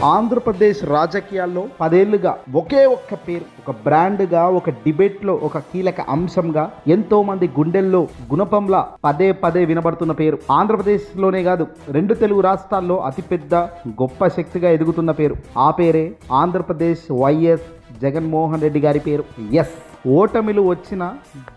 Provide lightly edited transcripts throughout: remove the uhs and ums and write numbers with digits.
ఆంధ్రప్రదేశ్ రాజకీయాల్లో 10 ఏళ్లుగా ఒకే ఒక్క పేరు, ఒక బ్రాండ్గా, ఒక డిబేట్లో ఒక కీలక అంశంగా ఎంతో మంది గుండెల్లో గుణపంలా పదే పదే వినబడుతున్న పేరు. ఆంధ్రప్రదేశ్లోనే కాదు, 2 తెలుగు రాష్ట్రాల్లో అతిపెద్ద గొప్ప శక్తిగా ఎదుగుతున్న పేరు. ఆ పేరే ఆంధ్రప్రదేశ్ వైఎస్ జగన్మోహన్ రెడ్డి గారి పేరు. ఎస్, ఓటమిలు వచ్చిన,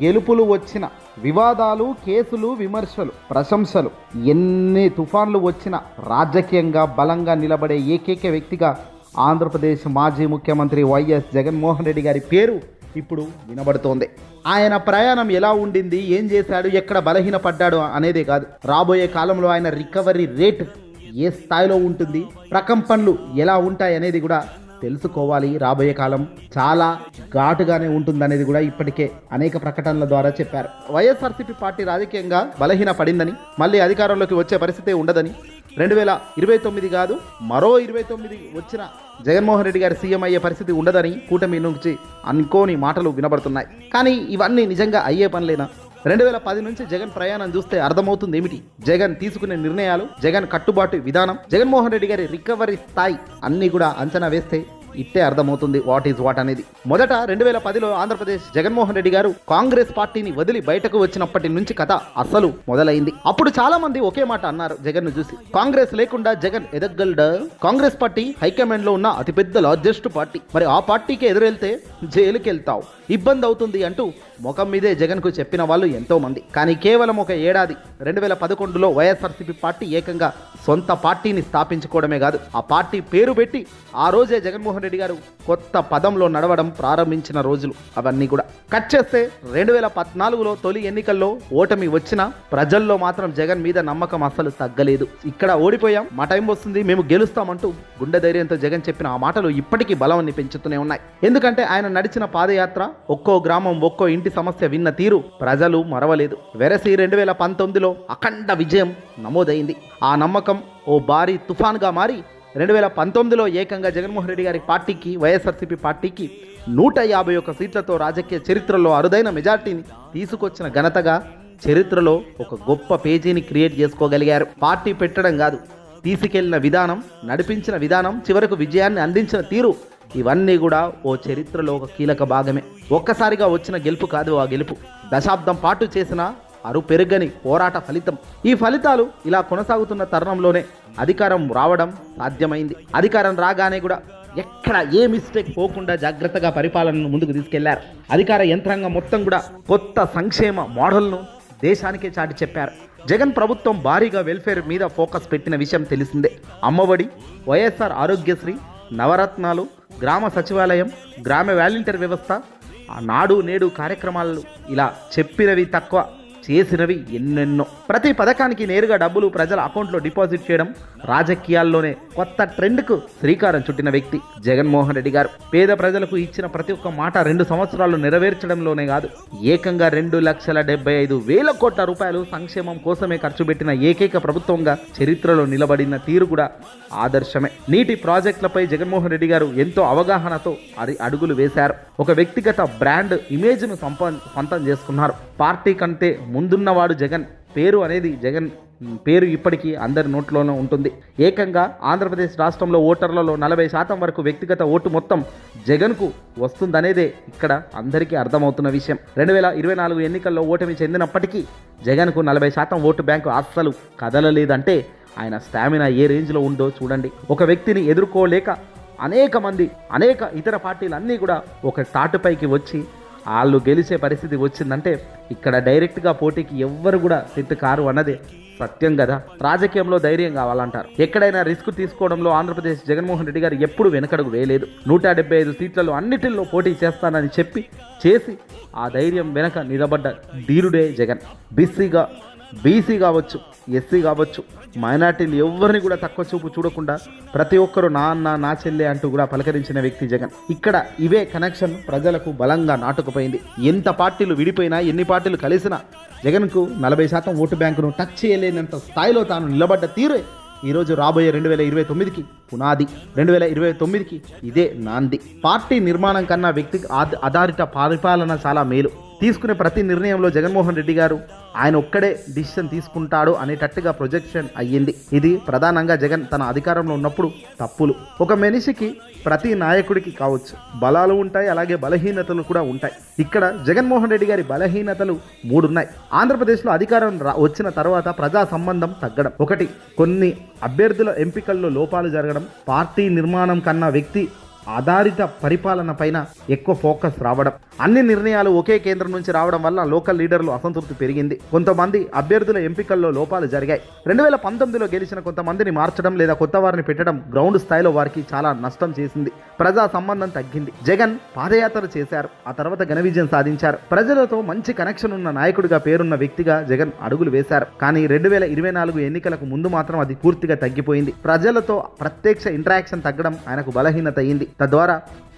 గెలుపులు వచ్చిన, వివాదాలు, కేసులు, విమర్శలు, ప్రశంసలు, ఎన్ని తుఫాన్లు వచ్చినా రాజకీయంగా బలంగా నిలబడే ఏకైక వ్యక్తిగా ఆంధ్రప్రదేశ్ మాజీ ముఖ్యమంత్రి వైఎస్ జగన్మోహన్ రెడ్డి గారి పేరు ఇప్పుడు వినబడుతోంది. ఆయన ప్రయాణం ఎలా ఉండింది, ఏం చేశాడు, ఎక్కడ బలహీనపడ్డాడు అనేదే కాదు, రాబోయే కాలంలో ఆయన రికవరీ రేట్ ఏ స్థాయిలో ఉంటుంది, ప్రకంపనలు ఎలా ఉంటాయి అనేది కూడా తెలుసుకోవాలి. రాబోయే కాలం చాలా ఘాటుగానే ఉంటుందనేది కూడా ఇప్పటికే అనేక ప్రకటనల ద్వారా చెప్పారు. వైఎస్ఆర్సీపీ పార్టీ రాజకీయంగా బలహీన పడిందని, మళ్ళీ అధికారంలోకి వచ్చే పరిస్థితి ఉండదని, 2029 కాదు మరో 29 వచ్చిన జగన్మోహన్ రెడ్డి గారి సీఎం అయ్యే పరిస్థితి ఉండదని కూటమి నుంచి అనుకోని మాటలు వినబడుతున్నాయి. కానీ ఇవన్నీ నిజంగా అయ్యే పనులేనా? 2010 నుంచి జగన్ ప్రయాణం చూస్తే అర్థమవుతుంది ఏమిటి. జగన్ తీసుకునే నిర్ణయాలు, జగన్ కట్టుబాటు విధానం, జగన్మోహన్ రెడ్డి గారి రికవరీ స్థాయి అన్నీ కూడా అంచనా వేస్తే ఇట్టే అర్థమవుతుంది వాట్ ఈజ్ వాట్ అనేది. మొదట 2010లో ఆంధ్రప్రదేశ్ జగన్మోహన్ రెడ్డి గారు కాంగ్రెస్ పార్టీని వదిలి బయటకు వచ్చినప్పటి నుంచి కథ అస్సలు మొదలైంది. అప్పుడు చాలా మంది ఒకే మాట అన్నారు జగన్ ను చూసి, కాంగ్రెస్ లేకుండా జగన్ ఎదగలడా? కాంగ్రెస్ పార్టీ హైకమాండ్ లో ఉన్న అతిపెద్ద లార్జెస్ట్ పార్టీ, మరి ఆ పార్టీకి ఎదురెళ్తే జైలుకి వెళ్తావు, ఇబ్బంది అవుతుంది అంటూ ముఖం మీదే జగన్ కు చెప్పిన వాళ్ళు ఎంతో మంది. కానీ కేవలం ఒక ఏడాది 2011లో వైఎస్ఆర్సీపీ పార్టీ ఏకంగా సొంత పార్టీని స్థాపించుకోవడమే కాదు, ఆ పార్టీ పేరు పెట్టి ఆ రోజే జగన్మోహన్ రెడ్డి గారు కొత్త పదంలో నడవడం ప్రారంభించిన రోజులు అవన్నీ కూడా కట్ చేస్తే 2014లో తొలి ఎన్నికల్లో ఓటమి వచ్చినా ప్రజల్లో మాత్రం జగన్ మీద నమ్మకం అస్సలు తగ్గలేదు. ఇక్కడ ఓడిపోయాం, మా టైం వస్తుంది, మేము గెలుస్తామంటూ గుండె ధైర్యంతో జగన్ చెప్పిన ఆ మాటలు ఇప్పటికీ బలాన్ని పెంచుతూనే ఉన్నాయి. ఎందుకంటే ఆయన నడిచిన పాదయాత్ర, ఒక్కో గ్రామం ఒక్కో ఇంటి సమస్య విన్న తీరు ప్రజలు మరవలేదు. వెరసి 2019లో అఖండ విజయం నమోదైంది. ఆ నమ్మకం ఓ భారీ తుఫాన్గా మారి 2019లో ఏకంగా జగన్మోహన్ రెడ్డి గారి పార్టీకి, వైఎస్ఆర్సీపీ పార్టీకి 151 సీట్లతో రాజకీయ చరిత్రలో అరుదైన మెజార్టీని తీసుకొచ్చిన ఘనతగా చరిత్రలో ఒక గొప్ప పేజీని క్రియేట్ చేసుకోగలిగారు. పార్టీ పెట్టడం కాదు, తీసుకెళ్లిన విధానం, నడిపించిన విధానం, చివరకు విజయాన్ని అందించిన తీరు, ఇవన్నీ కూడా ఓ చరిత్రలో ఒక కీలక భాగమే. ఒక్కసారిగా వచ్చిన గెలుపు కాదు ఆ గెలుపు, దశాబ్దం పాటు చేసిన అరు పెరుగని పోరాట ఫలితం. ఈ ఫలితాలు ఇలా కొనసాగుతున్న తరుణంలోనే అధికారం రావడం సాధ్యమైంది. అధికారం రాగానే కూడా ఎక్కడ ఏ మిస్టేక్ పోకుండా జాగ్రత్తగా పరిపాలనను ముందుకు తీసుకెళ్లారు. అధికార యంత్రాంగం మొత్తం కూడా కొత్త సంక్షేమ మోడల్ను దేశానికే చాటి చెప్పారు. జగన్ ప్రభుత్వం భారీగా వెల్ఫేర్ మీద ఫోకస్ పెట్టిన విషయం తెలిసిందే. అమ్మఒడి, వైఎస్ఆర్ ఆరోగ్యశ్రీ, నవరత్నాలు, గ్రామ సచివాలయం, గ్రామ వాలంటీర్ వ్యవస్థ, నాడు నేడు కార్యక్రమాలు, ఇలా చెప్పినవి తక్కువ, చేసినవి ఎన్నెన్నో. ప్రతి పథకానికి నేరుగా డబ్బులు ప్రజల అకౌంట్లో డిపాజిట్ చేయడం రాజకీయాల్లోనే కొత్త ట్రెండ్కు శ్రీకారం చుట్టిన వ్యక్తి జగన్మోహన్ రెడ్డి గారు. పేద ప్రజలకు ఇచ్చిన ప్రతి ఒక్క మాట 2 సంవత్సరాలు నెరవేర్చడంలోనే కాదు, ఏకంగా 2,75,000 కోట్ల రూపాయలు సంక్షేమం కోసమే ఖర్చు పెట్టిన ఏకైక ప్రభుత్వంగా చరిత్రలో నిలబడిన తీరు కూడా ఆదర్శమే. నీటి ప్రాజెక్టులపై జగన్మోహన్ రెడ్డి గారు ఎంతో అవగాహనతో అడుగులు వేశారు. ఒక వ్యక్తిగత బ్రాండ్ ఇమేజ్ను సొంతం చేసుకున్నారు. పార్టీ కంటే ముందున్నవాడు జగన్ పేరు అనేది, జగన్ పేరు ఇప్పటికీ అందరి నోట్లోనే ఉంటుంది. ఏకంగా ఆంధ్రప్రదేశ్ రాష్ట్రంలో ఓటర్లలో 40% వరకు వ్యక్తిగత ఓటు మొత్తం జగన్కు వస్తుందనేదే ఇక్కడ అందరికీ అర్థమవుతున్న విషయం. 2024 ఎన్నికల్లో ఓటమి చెందినప్పటికీ జగన్కు 40% ఓటు బ్యాంకు అస్సలు కదలలేదంటే ఆయన స్టామినా ఏ రేంజ్లో ఉందో చూడండి. ఒక వ్యక్తిని ఎదుర్కోలేక అనేక ఇతర పార్టీలన్నీ కూడా ఒక తాటుపైకి వచ్చి వాళ్ళు గెలిచే పరిస్థితి వచ్చిందంటే ఇక్కడ డైరెక్ట్గా పోటీకి ఎవ్వరు కూడా సెట్ కారు అన్నదే సత్యం కదా. రాజకీయంలో ధైర్యం కావాలంటారు. ఎక్కడైనా రిస్క్ తీసుకోవడంలో ఆంధ్రప్రదేశ్ జగన్మోహన్ రెడ్డి గారు ఎప్పుడు వెనకడుగు వేయలేదు. 175 సీట్లలో అన్నిటిల్లో పోటీ చేస్తానని చెప్పి చేసి ఆ ధైర్యం వెనక నిలబడ్డ ధీరుడే జగన్. బీసీ కావచ్చు, ఎస్సీ కావచ్చు, మైనార్టీలు ఎవరిని కూడా తక్కువ చూపు చూడకుండా ప్రతి ఒక్కరూ నా అన్న, నా చెల్లె అంటూ కూడా పలకరించిన వ్యక్తి జగన్. ఇక్కడ ఇవే కనెక్షన్ ప్రజలకు బలంగా నాటుకుపోయింది. ఎంత పార్టీలు విడిపోయినా, ఎన్ని పార్టీలు కలిసినా జగన్కు 40% ఓటు బ్యాంకును టచ్ చేయలేనంత స్థాయిలో తాను నిలబడ్డ తీరే ఈరోజు రాబోయే 2029కి పునాది, 2029కి ఇదే నాంది. పార్టీ నిర్మాణం కన్నా వ్యక్తి ఆధారిత పరిపాలన చాలా మేలు. తీసుకునే ప్రతి నిర్ణయంలో జగన్మోహన్ రెడ్డి గారు ఆయన ఒక్కడే డిసిషన్ తీసుకుంటాడు అనేటట్టుగా ప్రొజెక్షన్ అయ్యింది. ఇది ప్రధానంగా జగన్ తన అధికారంలో ఉన్నప్పుడు తప్పులు. ఒక మనిషికి ప్రతి నాయకుడికి కావచ్చు బలాలు ఉంటాయి, అలాగే బలహీనతలు కూడా ఉంటాయి. ఇక్కడ జగన్మోహన్ రెడ్డి గారి బలహీనతలు 3 ఉన్నాయి. ఆంధ్రప్రదేశ్లో అధికారం వచ్చిన తర్వాత ప్రజా సంబంధం తగ్గడం ఒకటి, కొన్ని అభ్యర్థుల ఎంపికల్లో లోపాలు జరగడం, పార్టీ నిర్మాణం కన్నా వ్యక్తి ఆధారిత పరిపాలన పైన ఎక్కువ ఫోకస్ రావడం, అన్ని నిర్ణయాలు ఒకే కేంద్రం నుంచి రావడం వల్ల లోకల్ లీడర్లు అసంతృప్తి పెరిగింది. కొంతమంది అభ్యర్థుల ఎంపికల్లో లోపాలు జరిగాయి. 2019లో గెలిచిన కొంతమందిని మార్చడం లేదా కొత్త వారిని పెట్టడం గ్రౌండ్ స్థాయిలో వారికి చాలా నష్టం చేసింది. ప్రజా సంబంధం తగ్గింది. జగన్ పాదయాత్ర చేశారు, ఆ తర్వాత ఘన విజయం సాధించారు. ప్రజలతో మంచి కనెక్షన్ ఉన్న నాయకుడిగా పేరున్న వ్యక్తిగా జగన్ అడుగులు వేశారు. కానీ 2024 ఎన్నికలకు ముందు మాత్రం అది పూర్తిగా తగ్గిపోయింది. ప్రజలతో ప్రత్యక్ష ఇంటరాక్షన్ తగ్గడం ఆయనకు బలహీనత అయింది. తద్వారా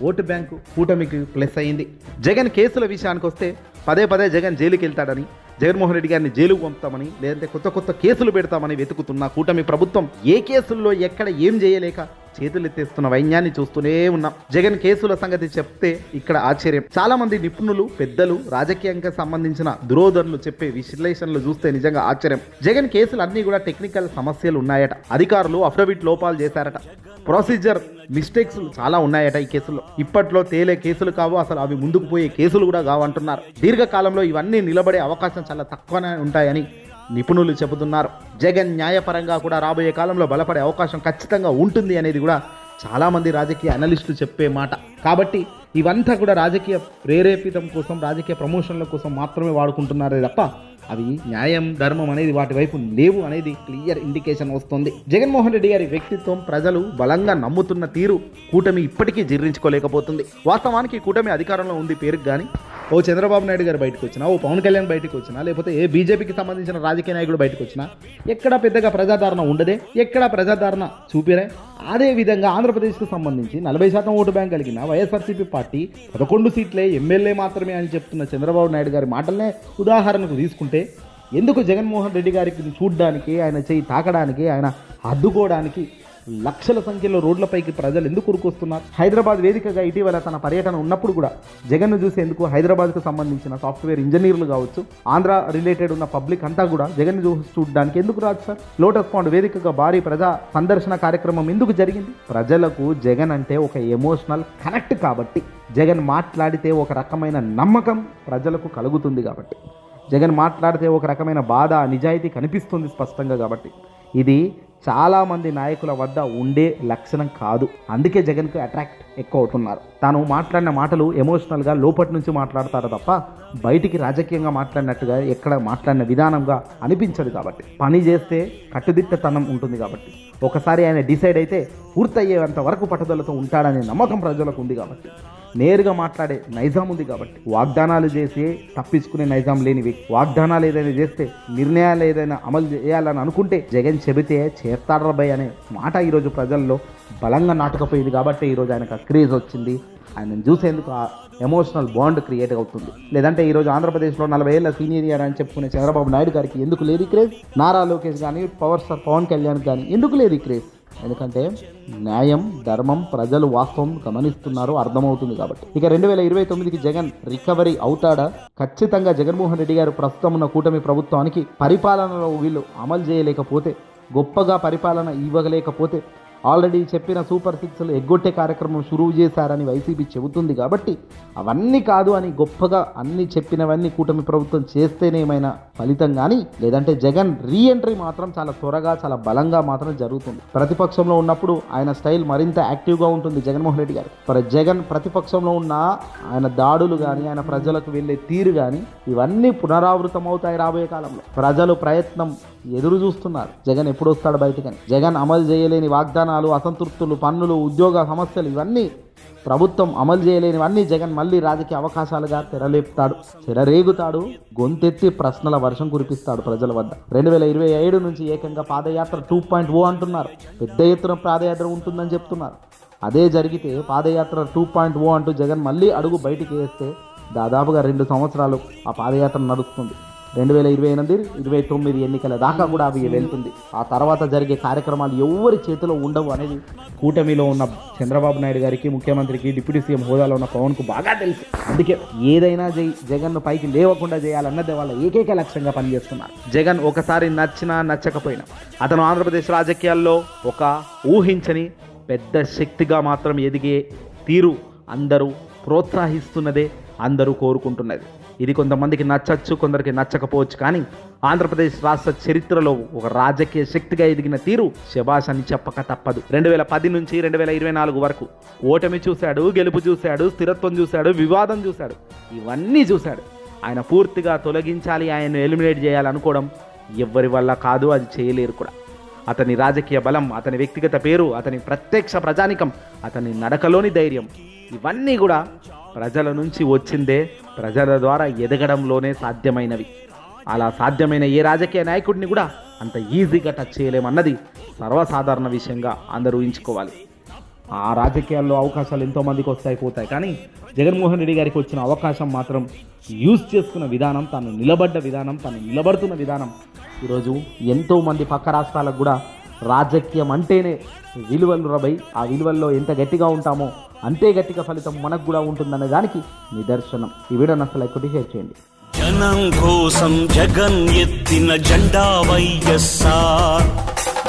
ఓటు బ్యాంకు కూటమికి ప్లస్ అయింది. జగన్ కేసుల విషయానికి వస్తే పదే జగన్ జైలుకి వెళ్తాడని, జగన్మోహన్ రెడ్డి గారిని జైలుకు పంపుతామని, లేదంటే కొత్త కేసులు పెడతామని వెతుకుతున్న కూటమి ప్రభుత్వం ఏ కేసుల్లో ఎక్కడ ఏం చేయలేక చేతులెత్తేస్తున్న వైన్యాన్ని చూస్తూనే ఉన్నాం. జగన్ కేసుల సంగతి చెప్తే ఇక్కడ ఆశ్చర్యం. చాలా మంది నిపుణులు, పెద్దలు, రాజకీయంగా సంబంధించిన దురోధరులు చెప్పే విశ్లేషణలు చూస్తే నిజంగా ఆశ్చర్యం. జగన్ కేసులు అన్నీ కూడా టెక్నికల్ సమస్యలు ఉన్నాయట, అధికారులు అఫిడవిట్ లోపాలు చేశారట, ప్రొసీజర్ మిస్టేక్స్ చాలా ఉన్నాయట ఈ కేసుల్లో. ఇప్పట్లో తేలే కేసులు కావు, అసలు అవి ముందుకు పోయే కేసులు కూడా కావంటున్నారు. దీర్ఘకాలంలో ఇవన్నీ నిలబడే అవకాశం చాలా తక్కువనే ఉంటాయని నిపుణులు చెబుతున్నారు. జగన్ న్యాయపరంగా కూడా రాబోయే కాలంలో బలపడే అవకాశం ఖచ్చితంగా ఉంటుంది అనేది కూడా చాలామంది రాజకీయ అనలిస్టులు చెప్పే మాట. కాబట్టి ఇవంతా కూడా రాజకీయ ప్రేరేపితం కోసం, రాజకీయ ప్రమోషన్ల కోసం మాత్రమే వాడుకుంటున్నారే తప్ప అవి న్యాయం, ధర్మం అనేది వాటి వైపు లేవు అనేది క్లియర్ ఇండికేషన్ వస్తుంది. జగన్మోహన్ రెడ్డి గారి వ్యక్తిత్వం ప్రజలు బలంగా నమ్ముతున్న తీరు కూటమి ఇప్పటికీ జీర్ణించుకోలేకపోతుంది. వాస్తవానికి కూటమి అధికారంలో ఉంది పేరుకు, కానీ ఓ చంద్రబాబు నాయుడు గారు బయటకు వచ్చినా, ఓ పవన్ కళ్యాణ్ బయటకు వచ్చినా, లేకపోతే ఏ బీజేపీకి సంబంధించిన రాజకీయ నాయకుడు బయటకు వచ్చినా ఎక్కడా పెద్దగా ప్రజాదరణ ఉండదే, ఎక్కడా ప్రజాదరణ చూపిరే. అదేవిధంగా ఆంధ్రప్రదేశ్కు సంబంధించి 40% ఓటు బ్యాంక్ కలిగిన వైఎస్ఆర్సీపీ పార్టీ 11 సీట్లే ఎమ్మెల్యే మాత్రమే అని చెప్తున్న చంద్రబాబు నాయుడు గారి మాటలనే ఉదాహరణకు తీసుకుంటే ఎందుకు జగన్మోహన్ రెడ్డి గారికి చూడ్డానికి, ఆయన చేయి తాకడానికి, ఆయన అద్దుకోవడానికి లక్షల సంఖ్యలో రోడ్లపైకి ప్రజలు ఎందుకు ఉరుకొస్తున్నారు? హైదరాబాద్ వేదికగా ఇటీవల తన పర్యటన ఉన్నప్పుడు కూడా జగన్ను చూసేందుకు హైదరాబాద్కు సంబంధించిన సాఫ్ట్వేర్ ఇంజనీర్లు కావచ్చు, ఆంధ్ర రిలేటెడ్ ఉన్న పబ్లిక్ అంతా కూడా జగన్ను చూడడానికి ఎందుకు రాదు సార్? లోటస్ పాండ్ వేదికగా భారీ ప్రజా సందర్శన కార్యక్రమం ఎందుకు జరిగింది? ప్రజలకు జగన్ అంటే ఒక ఎమోషనల్ కనెక్ట్ కాబట్టి, జగన్ మాట్లాడితే ఒక రకమైన నమ్మకం ప్రజలకు కలుగుతుంది కాబట్టి, జగన్ మాట్లాడితే ఒక రకమైన బాధ, నిజాయితీ కనిపిస్తుంది స్పష్టంగా కాబట్టి, ఇది చాలామంది నాయకుల వద్ద ఉండే లక్షణం కాదు. అందుకే జగన్కు అట్రాక్ట్ ఎక్కువ అవుతున్నారు. తాను మాట్లాడిన మాటలు ఎమోషనల్గా లోపటి నుంచి మాట్లాడతారు తప్ప బయటికి రాజకీయంగా మాట్లాడినట్టుగా ఎక్కడ మాట్లాడిన విధానంగా అనిపించదు. కాబట్టి పని చేస్తే కట్టుదిట్టతనం ఉంటుంది. కాబట్టి ఒకసారి ఆయన డిసైడ్ అయితే పూర్తయ్యేంత వరకు పట్టుదలతో ఉంటాడనే నమ్మకం ప్రజలకు ఉంది. కాబట్టి నేరుగా మాట్లాడే నైజాం ఉంది. కాబట్టి వాగ్దానాలు చేసి తప్పించుకునే నైజాం లేని వ్యక్తి, వాగ్దానాలు ఏదైనా చేస్తే, నిర్ణయాలు ఏదైనా అమలు చేయాలని అనుకుంటే జగన్ చెబితే చేస్తాడ్రబాయ్ అనే మాట ఈరోజు ప్రజల్లో బలంగా నాటుకపోయింది. కాబట్టి ఈరోజు ఆయనకు క్రేజ్ వచ్చింది. ఆయనను చూసేందుకు ఆ ఎమోషనల్ బాండ్ క్రియేట్ అవుతుంది. లేదంటే ఈరోజు ఆంధ్రప్రదేశ్లో 40 ఏళ్ల సీనియర్ అని చెప్పుకునే చంద్రబాబు నాయుడు గారికి ఎందుకు లేదు క్రేజ్? నారా లోకేష్ కానీ, పవర్ స్టార్ పవన్ కళ్యాణ్ కానీ ఎందుకు లేదు క్రేజ్? ఎందుకంటే న్యాయం, ధర్మం, ప్రజలు వాస్తవం గమనిస్తున్నారు, అర్థమవుతుంది. కాబట్టి ఇక 2029కి జగన్ రికవరీ అవుతాడా? ఖచ్చితంగా జగన్మోహన్ రెడ్డి గారు ప్రస్తుతం ఉన్న కూటమి ప్రభుత్వానికి పరిపాలనలో వీళ్ళు అమలు చేయలేకపోతే, గొప్పగా పరిపాలన ఇవ్వలేకపోతే, ఆల్రెడీ చెప్పిన సూపర్ 6లు ఎగ్గొట్టే కార్యక్రమం షురువు చేశారని వైసీపీ చెబుతుంది. కాబట్టి అవన్నీ కాదు అని గొప్పగా అన్ని చెప్పినవన్నీ కూటమి ప్రభుత్వం చేస్తేనేమైనా ఫలితం కానీ, లేదంటే జగన్ రీఎంట్రీ మాత్రం చాలా త్వరగా, చాలా బలంగా మాత్రం జరుగుతుంది. ప్రతిపక్షంలో ఉన్నప్పుడు ఆయన స్టైల్ మరింత యాక్టివ్గా ఉంటుంది జగన్మోహన్ రెడ్డి గారు. జగన్ ప్రతిపక్షంలో ఉన్న ఆయన దాడులు కానీ, ఆయన ప్రజలకు వెళ్ళే తీరు కానీ ఇవన్నీ పునరావృతం అవుతాయి రాబోయే కాలంలో. ప్రజలు ప్రయత్నం ఎదురు చూస్తున్నారు జగన్ ఎప్పుడు వస్తాడు బయటకని. జగన్ అమలు చేయలేని వాగ్దానాలు, అసంతృప్తులు, పన్నులు, ఉద్యోగ సమస్యలు ఇవన్నీ ప్రభుత్వం అమలు చేయలేనివన్నీ జగన్ మళ్ళీ రాజకీయ అవకాశాలుగా తెరలేపుతాడు, చెరరేగుతాడు, గొంతెత్తి ప్రశ్నల వర్షం కురిపిస్తాడు ప్రజల వద్ద. 2027 నుంచి ఏకంగా పాదయాత్ర 2.0 అంటున్నారు. పెద్ద ఎత్తున పాదయాత్ర ఉంటుందని చెప్తున్నారు. అదే జరిగితే పాదయాత్ర 2.0 అంటూ జగన్ మళ్ళీ అడుగు బయటికి వేస్తే దాదాపుగా 2 సంవత్సరాలు ఆ పాదయాత్ర నడుస్తుంది. 2028, 29 ఎన్నికల దాకా కూడా అవి వెళ్తుంది. ఆ తర్వాత జరిగే కార్యక్రమాలు ఎవరి చేతిలో ఉండవు అనేది కూటమిలో ఉన్న చంద్రబాబు నాయుడు గారికి, ముఖ్యమంత్రికి, డిప్యూటీ సీఎం హోదాలో ఉన్న పవన్కు బాగా తెలుసు. అందుకే ఏదైనా జగన్ను పైకి లేవకుండా చేయాలన్నదే వాళ్ళ ఏకైక లక్ష్యంగా పనిచేస్తున్నారు. జగన్ ఒకసారి నచ్చినా నచ్చకపోయినా అతను ఆంధ్రప్రదేశ్ రాజకీయాల్లో ఒక ఊహించని పెద్ద శక్తిగా మాత్రం ఎదిగే తీరు అందరూ ప్రోత్సహిస్తున్నదే, అందరూ కోరుకుంటున్నది. ఇది కొంతమందికి నచ్చచ్చు, కొందరికి నచ్చకపోవచ్చు. కానీ ఆంధ్రప్రదేశ్ రాష్ట్ర చరిత్రలో ఒక రాజకీయ శక్తిగా ఎదిగిన తీరు శభాష్ అని చెప్పక తప్పదు. 2010 నుంచి 2024 వరకు ఓటమి చూశాడు, గెలుపు చూశాడు, స్థిరత్వం చూశాడు, వివాదం చూశాడు, ఇవన్నీ చూశాడు. ఆయన పూర్తిగా తొలగించాలి, ఆయన్ను ఎలిమినేట్ చేయాలనుకోవడం ఎవ్వరి వల్ల కాదు, అది చేయలేరు కూడా. అతని రాజకీయ బలం, అతని వ్యక్తిగత పేరు, అతని ప్రత్యక్ష ప్రజానికం, అతని నడకలోని ధైర్యం, ఇవన్నీ కూడా ప్రజల నుంచి వచ్చిందే, ప్రజల ద్వారా ఎదగడంలోనే సాధ్యమైనవి. అలా సాధ్యమైన ఏ రాజకీయ నాయకుడిని కూడా అంత ఈజీగా టచ్ చేయలేమన్నది సర్వసాధారణ విషయంగా అందరూ ఊహించుకోవాలి. ఆ రాజకీయాల్లో అవకాశాలు ఎంతోమందికి వస్తాయి పోతాయి, కానీ జగన్మోహన్ రెడ్డి గారికి వచ్చిన అవకాశం మాత్రం యూజ్ చేసుకున్న విధానం, తాను నిలబడ్డ విధానం, తాను నిలబడుతున్న విధానం ఈరోజు ఎంతోమంది పక్క రాష్ట్రాలకు కూడా రాజకీయం అంటేనే విలువలు రబై, ఆ విలువల్లో ఎంత గట్టిగా ఉంటామో అంతే గట్టిగా ఫలితం మనకు కూడా ఉంటుందనే దానికి నిదర్శనం. ఈ వీడియో నచ్చలే కొట్టి షేర్ చేయండి. జనం కోసం జగన్ ఎత్తిన జెండా వైఎస్ఆర్,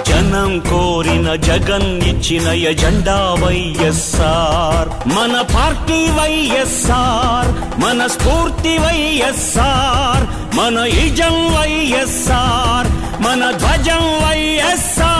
జనం కోరిన జగన్ ఇచ్చిన ఎజెండా వైఎస్ఆర్. మన పార్టీ వైఎస్ఆర్, మన స్ఫూర్తి వైఎస్ఆర్, మన ఇజం వైఎస్ఆర్, మన ధ్వజం వైఎస్ఆర్.